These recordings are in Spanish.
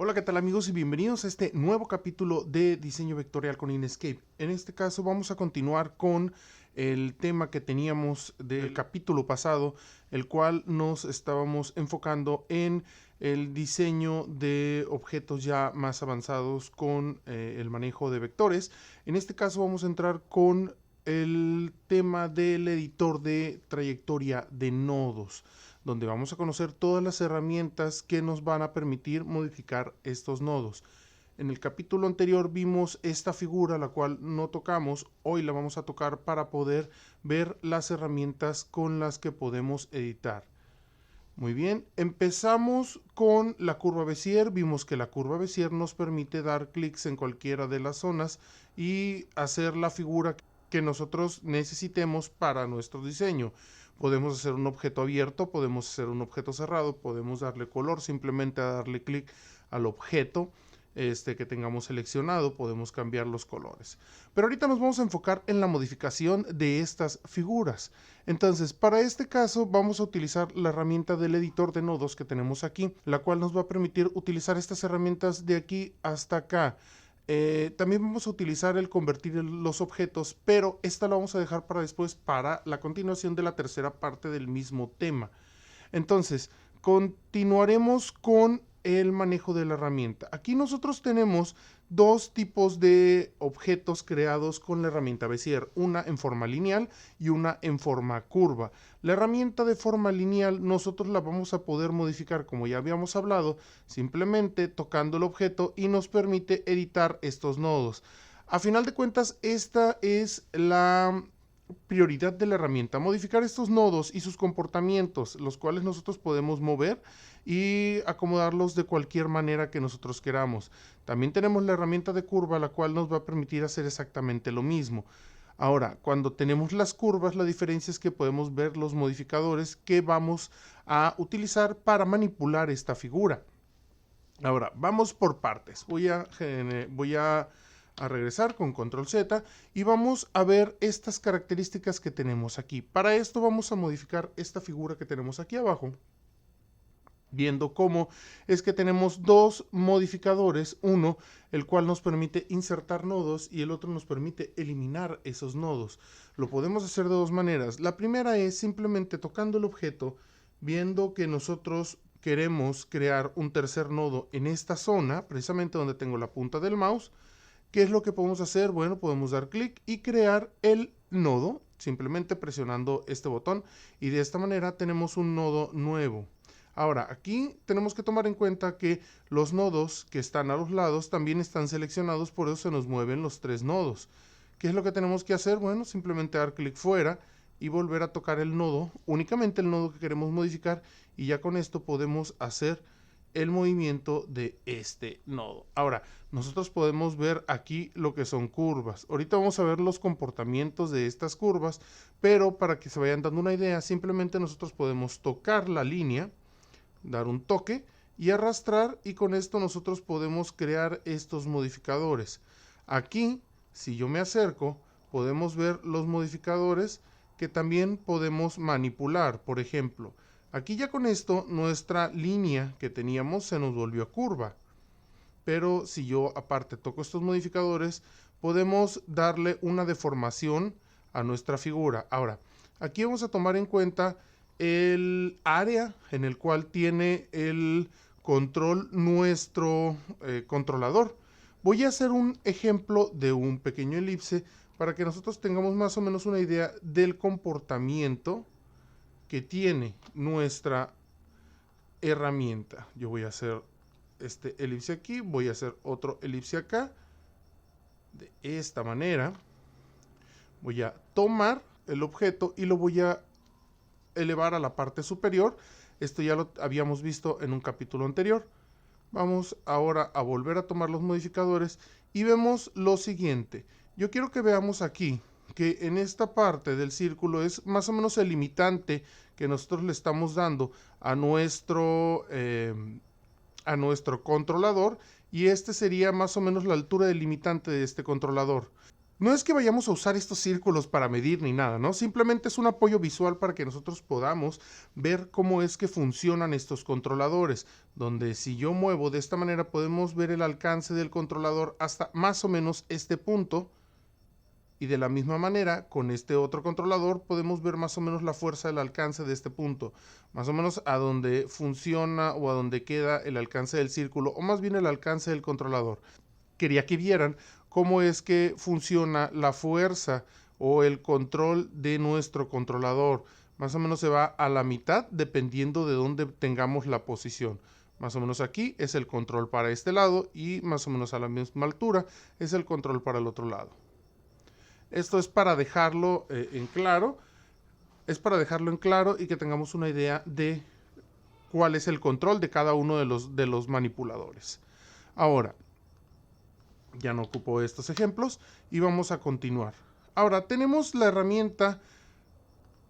Hola, ¿qué tal amigos? Y bienvenidos a este nuevo capítulo de diseño vectorial con Inkscape. En este caso vamos a continuar con el tema que teníamos del capítulo pasado, el cual nos estábamos enfocando en el diseño de objetos ya más avanzados con el manejo de vectores. En este caso vamos a entrar con el tema del editor de trayectoria de nodos, donde vamos a conocer todas las herramientas que nos van a permitir modificar estos nodos. En el capítulo anterior vimos esta figura, la cual no tocamos. Hoy la vamos a tocar para poder ver las herramientas con las que podemos editar. Muy bien, empezamos con la curva Bézier. Vimos que la curva Bézier nos permite dar clics en cualquiera de las zonas y hacer la figura que nosotros necesitemos para nuestro diseño. Podemos hacer un objeto abierto, podemos hacer un objeto cerrado, podemos darle color, simplemente darle clic al objeto que tengamos seleccionado, podemos cambiar los colores. Pero ahorita nos vamos a enfocar en la modificación de estas figuras. Entonces, para este caso vamos a utilizar la herramienta del editor de nodos que tenemos aquí, la cual nos va a permitir utilizar estas herramientas de aquí hasta acá. También vamos a utilizar el convertir los objetos, pero esta la vamos a dejar para después, para la continuación de la tercera parte del mismo tema. Entonces, continuaremos con el manejo de la herramienta. Aquí nosotros tenemos dos tipos de objetos creados con la herramienta Bézier, una en forma lineal y una en forma curva. La herramienta de forma lineal nosotros la vamos a poder modificar, como ya habíamos hablado, simplemente tocando el objeto, y nos permite editar estos nodos. A final de cuentas, esta es la prioridad de la herramienta: modificar estos nodos y sus comportamientos, los cuales nosotros podemos mover y acomodarlos de cualquier manera que nosotros queramos. También tenemos la herramienta de curva, la cual nos va a permitir hacer exactamente lo mismo. Ahora, cuando tenemos las curvas, la diferencia es que podemos ver los modificadores que vamos a utilizar para manipular esta figura. Ahora, vamos por partes. Voy a regresar con control Z y vamos a ver estas características que tenemos aquí. Para esto vamos a modificar esta figura que tenemos aquí abajo, viendo cómo es que tenemos dos modificadores, uno el cual nos permite insertar nodos y el otro nos permite eliminar esos nodos. Lo podemos hacer de dos maneras. La primera es simplemente tocando el objeto, viendo que nosotros queremos crear un tercer nodo en esta zona, precisamente donde tengo la punta del mouse. ¿Qué es lo que podemos hacer? Bueno, podemos dar clic y crear el nodo, simplemente presionando este botón, y de esta manera tenemos un nodo nuevo. Ahora, aquí tenemos que tomar en cuenta que los nodos que están a los lados también están seleccionados, por eso se nos mueven los tres nodos. ¿Qué es lo que tenemos que hacer? Bueno, simplemente dar clic fuera y volver a tocar el nodo, únicamente el nodo que queremos modificar, y ya con esto podemos hacer el movimiento de este nodo. Ahora, nosotros podemos ver aquí lo que son curvas. Ahorita vamos a ver los comportamientos de estas curvas, pero para que se vayan dando una idea, simplemente nosotros podemos tocar la línea, dar un toque y arrastrar, y con esto nosotros podemos crear estos modificadores. Aquí, si yo me acerco, podemos ver los modificadores que también podemos manipular. Por ejemplo, aquí ya con esto nuestra línea que teníamos se nos volvió curva, pero si yo aparte toco estos modificadores, podemos darle una deformación a nuestra figura. Ahora, aquí vamos a tomar en cuenta el área en el cual tiene el control nuestro controlador. Voy a hacer un ejemplo de un pequeño elipse para que nosotros tengamos más o menos una idea del comportamiento que tiene nuestra herramienta. Yo voy a hacer este elipse aquí, voy a hacer otro elipse acá, de esta manera. Voy a tomar el objeto y lo voy a elevar a la parte superior. Esto ya lo habíamos visto en un capítulo anterior. Vamos ahora a volver a tomar los modificadores y vemos lo siguiente. Yo quiero que veamos aquí que en esta parte del círculo es más o menos el limitante que nosotros le estamos dando a nuestro controlador, y este sería más o menos la altura del limitante de este controlador. No es que vayamos a usar estos círculos para medir ni nada, ¿no? Simplemente es un apoyo visual para que nosotros podamos ver cómo es que funcionan estos controladores, donde si yo muevo de esta manera podemos ver el alcance del controlador hasta más o menos este punto, y de la misma manera con este otro controlador podemos ver más o menos la fuerza del alcance de este punto, más o menos a donde funciona o a donde queda el alcance del círculo, o más bien el alcance del controlador. Quería que vieran cómo es que funciona la fuerza o el control de nuestro controlador. Más o menos se va a la mitad dependiendo de dónde tengamos la posición. Más o menos aquí es el control para este lado y más o menos a la misma altura es el control para el otro lado. Esto es para dejarlo en claro. Es para dejarlo en claro y que tengamos una idea de cuál es el control de cada uno de los manipuladores. Ahora, ya no ocupo estos ejemplos y vamos a continuar. Ahora tenemos la herramienta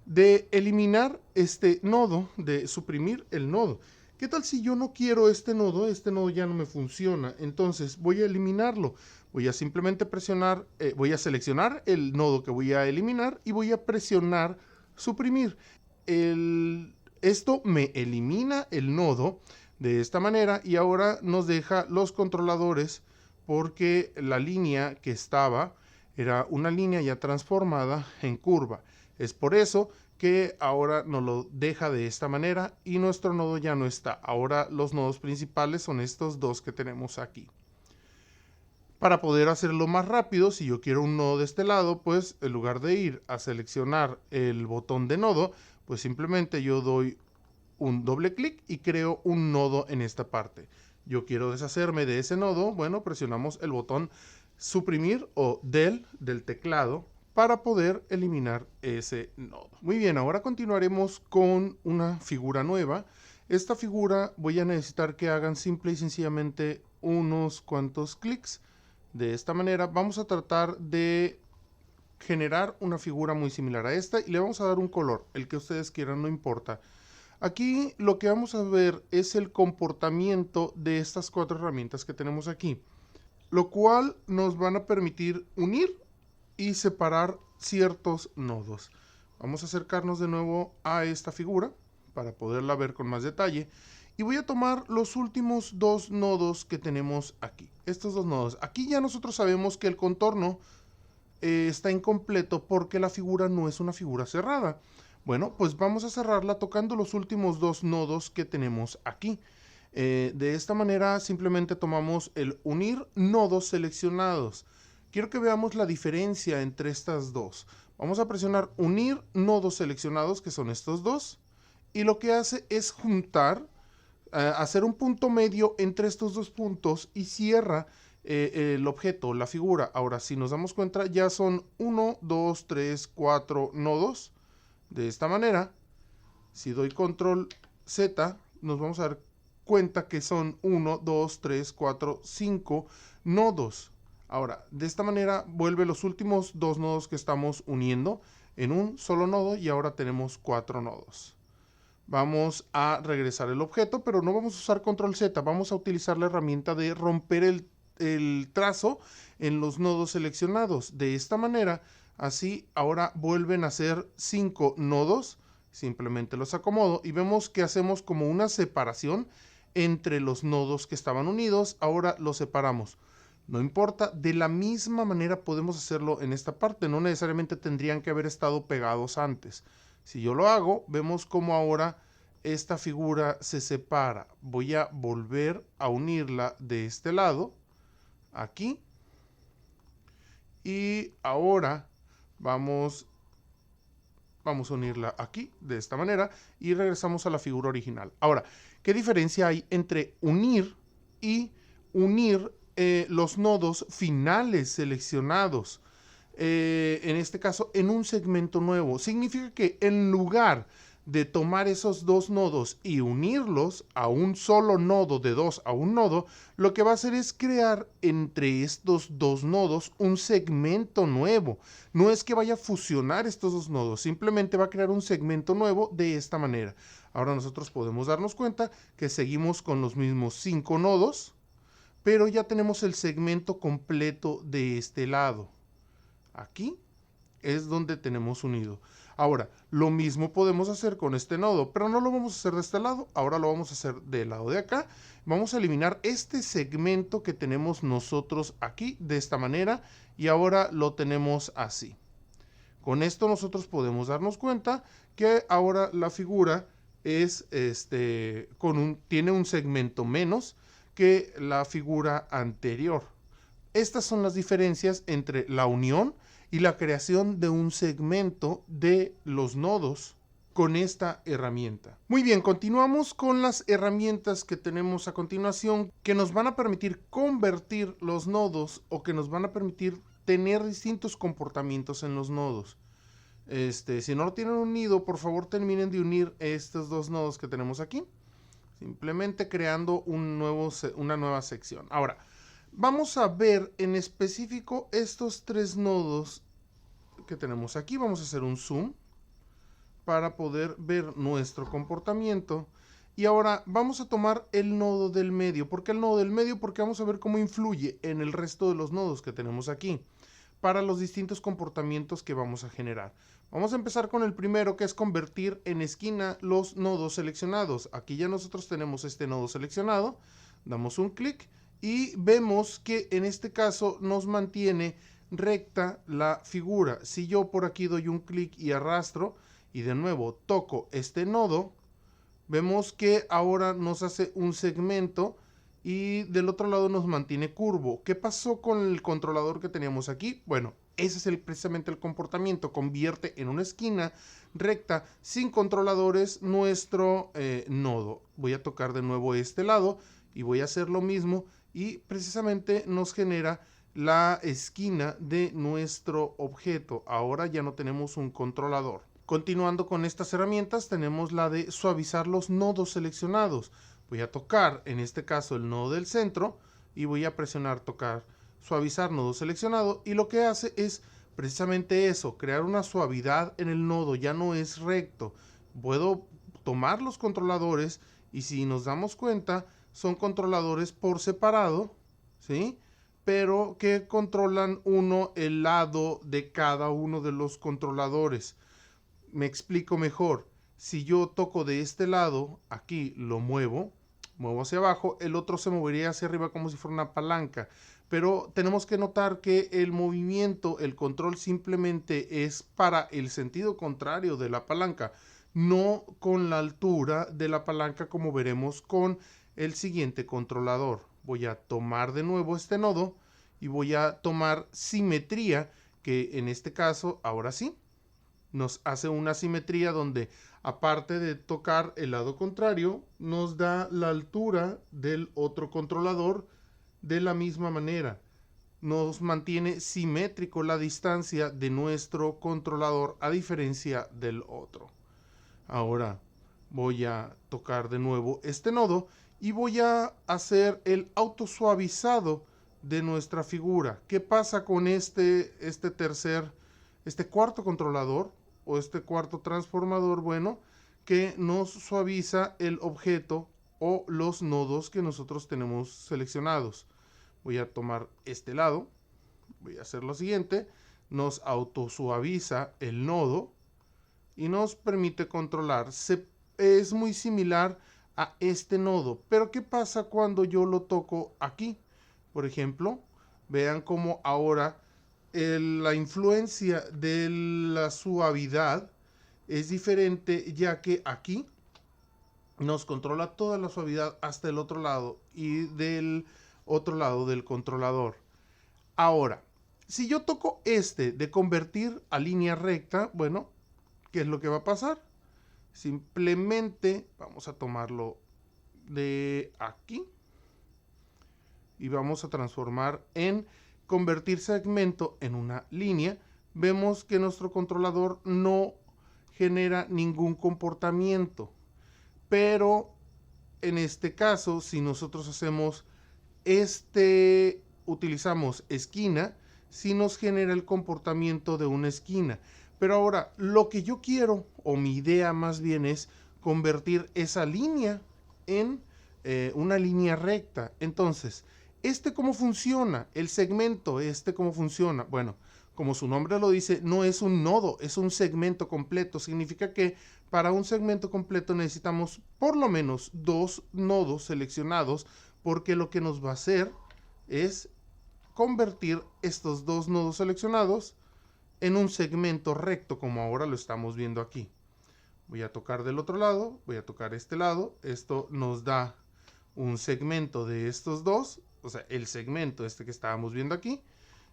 de eliminar este nodo, de suprimir el nodo. ¿Qué tal si yo no quiero este nodo? Este nodo ya no me funciona. Entonces voy a eliminarlo. Voy a simplemente presionar, voy a seleccionar el nodo que voy a eliminar y voy a presionar suprimir. Esto me elimina el nodo de esta manera y ahora nos deja los controladores, porque la línea que estaba era una línea ya transformada en curva. Es por eso que ahora nos lo deja de esta manera y nuestro nodo ya no está. Ahora los nodos principales son estos dos que tenemos aquí. Para poder hacerlo más rápido, si yo quiero un nodo de este lado, pues en lugar de ir a seleccionar el botón de nodo, pues simplemente yo doy un doble clic y creo un nodo en esta parte. Yo quiero deshacerme de ese nodo, bueno, presionamos el botón suprimir o del teclado para poder eliminar ese nodo. Muy bien, ahora continuaremos con una figura nueva. Esta figura voy a necesitar que hagan simple y sencillamente unos cuantos clics. De esta manera vamos a tratar de generar una figura muy similar a esta y le vamos a dar un color, el que ustedes quieran, no importa. Aquí lo que vamos a ver es el comportamiento de estas cuatro herramientas que tenemos aquí, lo cual nos van a permitir unir y separar ciertos nodos. Vamos a acercarnos de nuevo a esta figura para poderla ver con más detalle. Y voy a tomar los últimos dos nodos que tenemos aquí. Estos dos nodos. Aquí ya nosotros sabemos que el contorno está incompleto porque la figura no es una figura cerrada. Bueno, pues vamos a cerrarla tocando los últimos dos nodos que tenemos aquí. De esta manera simplemente tomamos el unir nodos seleccionados. Quiero que veamos la diferencia entre estas dos. Vamos a presionar unir nodos seleccionados, que son estos dos. Y lo que hace es juntar, hacer un punto medio entre estos dos puntos y cierra el objeto, la figura. Ahora, si nos damos cuenta, ya son 1, 2, 3, 4 nodos. De esta manera, si doy control Z, nos vamos a dar cuenta que son 1, 2, 3, 4, 5 nodos. Ahora, de esta manera vuelve los últimos dos nodos que estamos uniendo en un solo nodo y ahora tenemos 4 nodos. Vamos a regresar el objeto, pero no vamos a usar control Z, vamos a utilizar la herramienta de romper el trazo en los nodos seleccionados. De esta manera, así ahora vuelven a ser 5 nodos, simplemente los acomodo y vemos que hacemos como una separación entre los nodos que estaban unidos, ahora los separamos. No importa, de la misma manera podemos hacerlo en esta parte, no necesariamente tendrían que haber estado pegados antes. Si yo lo hago, vemos cómo ahora esta figura se separa. Voy a volver a unirla de este lado, aquí, y ahora vamos a unirla aquí, de esta manera, y regresamos a la figura original. Ahora, ¿qué diferencia hay entre unir y unir los nodos finales seleccionados? En este caso, en un segmento nuevo. Significa que en lugar de tomar esos dos nodos y unirlos a un solo nodo, de dos a un nodo, lo que va a hacer es crear entre estos dos nodos un segmento nuevo. No es que vaya a fusionar estos dos nodos, simplemente va a crear un segmento nuevo de esta manera. Ahora nosotros podemos darnos cuenta que seguimos con los mismos 5 nodos, pero ya tenemos el segmento completo de este lado. Aquí es donde tenemos unido. Ahora, lo mismo podemos hacer con este nodo, pero no lo vamos a hacer de este lado, ahora lo vamos a hacer del lado de acá. Vamos a eliminar este segmento que tenemos nosotros aquí de esta manera y ahora lo tenemos así. Con esto nosotros podemos darnos cuenta que ahora la figura es tiene un segmento menos que la figura anterior. Estas son las diferencias entre la unión y la creación de un segmento de los nodos con esta herramienta. Muy bien, continuamos con las herramientas que tenemos a continuación que nos van a permitir convertir los nodos o que nos van a permitir tener distintos comportamientos en los nodos. Si no lo tienen unido, por favor terminen de unir estos dos nodos que tenemos aquí, simplemente creando una nueva sección. Ahora, vamos a ver en específico estos tres nodos que tenemos aquí. Vamos a hacer un zoom para poder ver nuestro comportamiento. Y ahora vamos a tomar el nodo del medio. ¿Por qué el nodo del medio? Porque vamos a ver cómo influye en el resto de los nodos que tenemos aquí para los distintos comportamientos que vamos a generar. Vamos a empezar con el primero, que es convertir en esquina los nodos seleccionados. Aquí ya nosotros tenemos este nodo seleccionado. Damos un clic y vemos que en este caso nos mantiene recta la figura. Si yo por aquí doy un clic y arrastro y de nuevo toco este nodo, vemos que ahora nos hace un segmento y del otro lado nos mantiene curvo. ¿Qué pasó con el controlador que teníamos aquí? Bueno, ese es precisamente el comportamiento. Convierte en una esquina recta sin controladores nuestro nodo. Voy a tocar de nuevo este lado y voy a hacer lo mismo y precisamente nos genera la esquina de nuestro objeto. Ahora ya no tenemos un controlador. Continuando con estas herramientas, tenemos la de suavizar los nodos seleccionados. Voy a tocar, en este caso, el nodo del centro y voy a presionar tocar, suavizar nodo seleccionado, y lo que hace es precisamente eso, crear una suavidad en el nodo, ya no es recto. Puedo tomar los controladores y si nos damos cuenta, son controladores por separado, ¿sí? Pero que controlan el lado de cada uno de los controladores. Me explico mejor. Si yo toco de este lado, aquí lo muevo hacia abajo, el otro se movería hacia arriba como si fuera una palanca. Pero tenemos que notar que el movimiento, el control simplemente es para el sentido contrario de la palanca, no con la altura de la palanca como veremos con el siguiente controlador. Voy a tomar de nuevo este nodo y voy a tomar simetría, que en este caso, ahora sí, nos hace una simetría donde aparte de tocar el lado contrario, nos da la altura del otro controlador de la misma manera. Nos mantiene simétrico la distancia de nuestro controlador a diferencia del otro. Ahora voy a tocar de nuevo este nodo y voy a hacer el autosuavizado de nuestra figura. ¿Qué pasa con este cuarto controlador o este cuarto transformador? Bueno, que nos suaviza el objeto o los nodos que nosotros tenemos seleccionados. Voy a tomar este lado, voy a hacer lo siguiente, nos autosuaviza el nodo y nos permite controlar. Es muy similar a este nodo, pero ¿qué pasa cuando yo lo toco aquí? Por ejemplo, vean cómo ahora la influencia de la suavidad es diferente, ya que aquí nos controla toda la suavidad hasta el otro lado y del otro lado del controlador. Ahora, si yo toco de convertir a línea recta, bueno, ¿qué es lo que va a pasar? Simplemente vamos a tomarlo de aquí y vamos a transformar en convertir segmento en una línea. Vemos que nuestro controlador no genera ningún comportamiento, pero en este caso, si nosotros hacemos utilizamos esquina, sí nos genera el comportamiento de una esquina. Pero ahora, lo que yo quiero, o mi idea más bien, es convertir esa línea en una línea recta. Entonces, ¿cómo funciona? El segmento, ¿cómo funciona? Bueno, como su nombre lo dice, no es un nodo, es un segmento completo. Significa que para un segmento completo necesitamos por lo menos 2 nodos seleccionados, porque lo que nos va a hacer es convertir estos 2 nodos seleccionados en un segmento recto, como ahora lo estamos viendo aquí. Voy a tocar del otro lado, voy a tocar este lado. Esto nos da un segmento de estos dos, o sea, el segmento este que estábamos viendo aquí,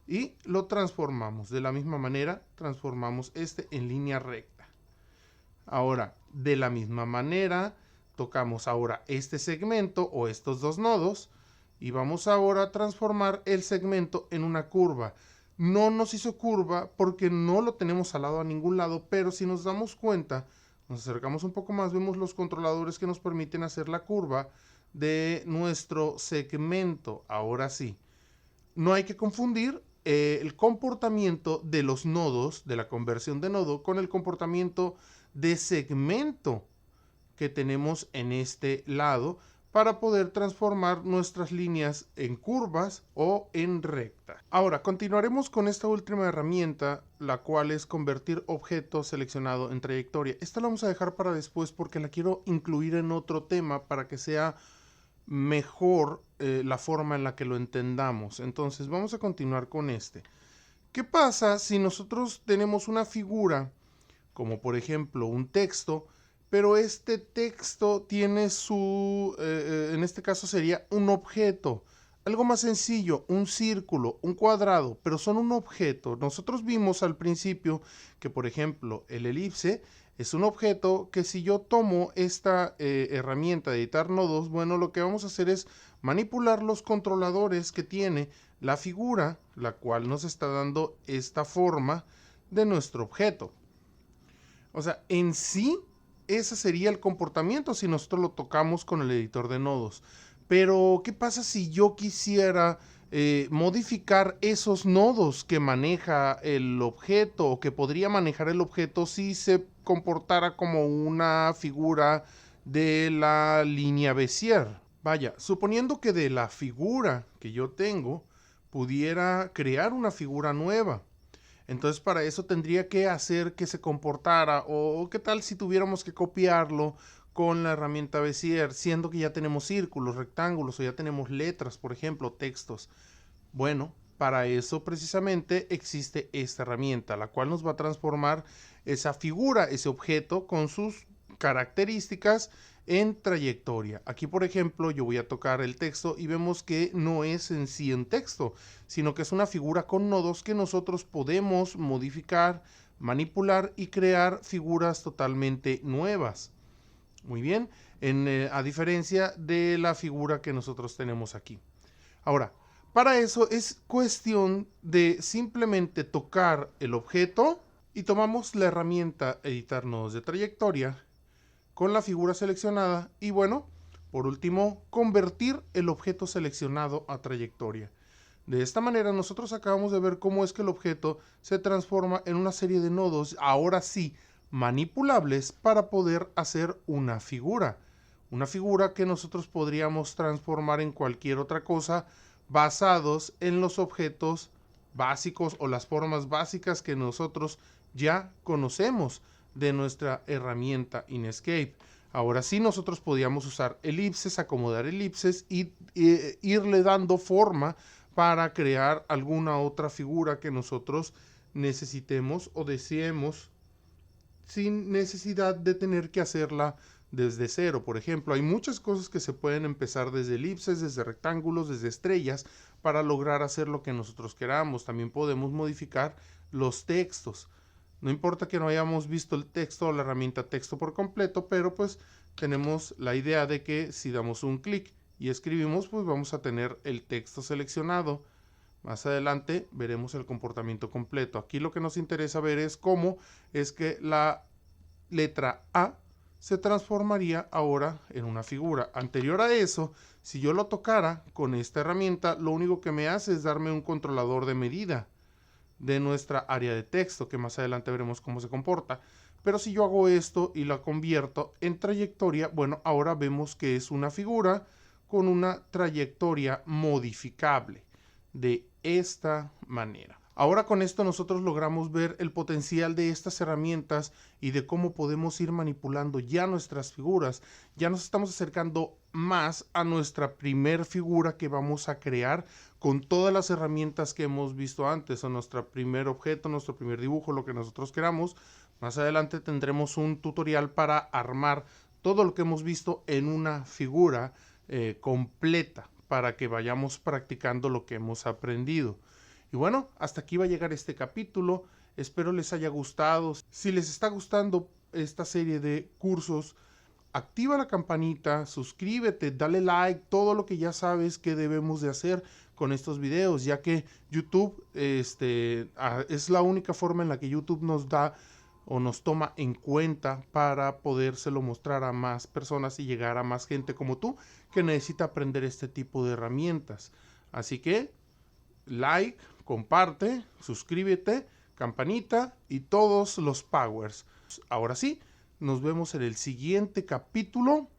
y lo transformamos. De la misma manera, transformamos este en línea recta. Ahora, de la misma manera, tocamos ahora este segmento o estos dos nodos, y vamos ahora a transformar el segmento en una curva. No nos hizo curva porque no lo tenemos al lado a ningún lado, pero si nos damos cuenta, nos acercamos un poco más, vemos los controladores que nos permiten hacer la curva de nuestro segmento. Ahora sí, no hay que confundir el comportamiento de los nodos, de la conversión de nodo, con el comportamiento de segmento que tenemos en este lado, para poder transformar nuestras líneas en curvas o en recta. Ahora, continuaremos con esta última herramienta, la cual es convertir objeto seleccionado en trayectoria. Esta la vamos a dejar para después porque la quiero incluir en otro tema para que sea mejor la forma en la que lo entendamos. Entonces, vamos a continuar con este. ¿Qué pasa si nosotros tenemos una figura, como por ejemplo un texto, pero este texto tiene en este caso sería un objeto, algo más sencillo, un círculo, un cuadrado, pero son un objeto? Nosotros vimos al principio que, por ejemplo, el elipse es un objeto que si yo tomo esta herramienta de editar nodos, bueno, lo que vamos a hacer es manipular los controladores que tiene la figura, la cual nos está dando esta forma de nuestro objeto. O sea, en sí, ese sería el comportamiento si nosotros lo tocamos con el editor de nodos. Pero, ¿qué pasa si yo quisiera modificar esos nodos que maneja el objeto, o que podría manejar el objeto si se comportara como una figura de la línea Bézier? Vaya, suponiendo que de la figura que yo tengo pudiera crear una figura nueva. Entonces, para eso tendría que hacer que se comportara, o qué tal si tuviéramos que copiarlo con la herramienta Bézier, siendo que ya tenemos círculos, rectángulos, o ya tenemos letras, por ejemplo, textos. Bueno, para eso precisamente existe esta herramienta, la cual nos va a transformar esa figura, ese objeto, con sus características en trayectoria. Aquí, por ejemplo, yo voy a tocar el texto y vemos que no es en sí un texto, sino que es una figura con nodos que nosotros podemos modificar, manipular y crear figuras totalmente nuevas. Muy bien, a diferencia de la figura que nosotros tenemos aquí. Ahora, para eso es cuestión de simplemente tocar el objeto y tomamos la herramienta editar nodos de trayectoria con la figura seleccionada y, bueno, por último, convertir el objeto seleccionado a trayectoria. De esta manera nosotros acabamos de ver cómo es que el objeto se transforma en una serie de nodos, ahora sí, manipulables, para poder hacer una figura. Una figura que nosotros podríamos transformar en cualquier otra cosa basados en los objetos básicos o las formas básicas que nosotros ya conocemos de nuestra herramienta Inkscape. Ahora sí, nosotros podíamos usar elipses, acomodar elipses y irle dando forma para crear alguna otra figura que nosotros necesitemos o deseemos, sin necesidad de tener que hacerla desde cero. Por ejemplo, hay muchas cosas que se pueden empezar desde elipses, desde rectángulos, desde estrellas, para lograr hacer lo que nosotros queramos. También podemos modificar los textos. No importa que no hayamos visto el texto o la herramienta texto por completo, pero pues tenemos la idea de que si damos un clic y escribimos, pues vamos a tener el texto seleccionado. Más adelante veremos el comportamiento completo. Aquí lo que nos interesa ver es cómo es que la letra A se transformaría ahora en una figura. Anterior a eso, si yo lo tocara con esta herramienta, lo único que me hace es darme un controlador de medida de nuestra área de texto, que más adelante veremos cómo se comporta. Pero si yo hago esto y la convierto en trayectoria, bueno, ahora vemos que es una figura con una trayectoria modificable de esta manera. Ahora con esto nosotros logramos ver el potencial de estas herramientas y de cómo podemos ir manipulando ya nuestras figuras. Ya nos estamos acercando más a nuestra primer figura que vamos a crear con todas las herramientas que hemos visto antes, o nuestro primer objeto, nuestro primer dibujo, lo que nosotros queramos. Más adelante tendremos un tutorial para armar todo lo que hemos visto en una figura completa, para que vayamos practicando lo que hemos aprendido. Y bueno, hasta aquí va a llegar este capítulo. Espero les haya gustado. Si les está gustando esta serie de cursos, activa la campanita, suscríbete, dale like, todo lo que ya sabes que debemos de hacer con estos videos, ya que YouTube es la única forma en la que YouTube nos da o nos toma en cuenta para podérselo mostrar a más personas y llegar a más gente como tú que necesita aprender este tipo de herramientas. Así que like, comparte, suscríbete, campanita y todos los powers. Ahora sí, nos vemos en el siguiente capítulo.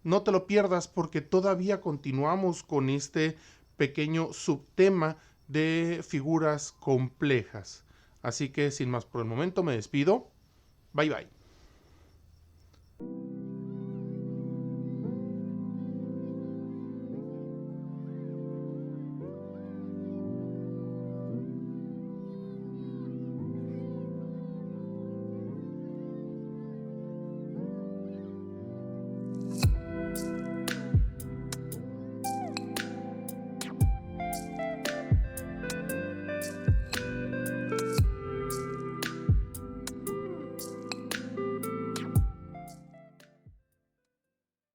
No te lo pierdas porque todavía continuamos con este pequeño subtema de figuras complejas. Así que sin más por el momento me despido. Bye bye.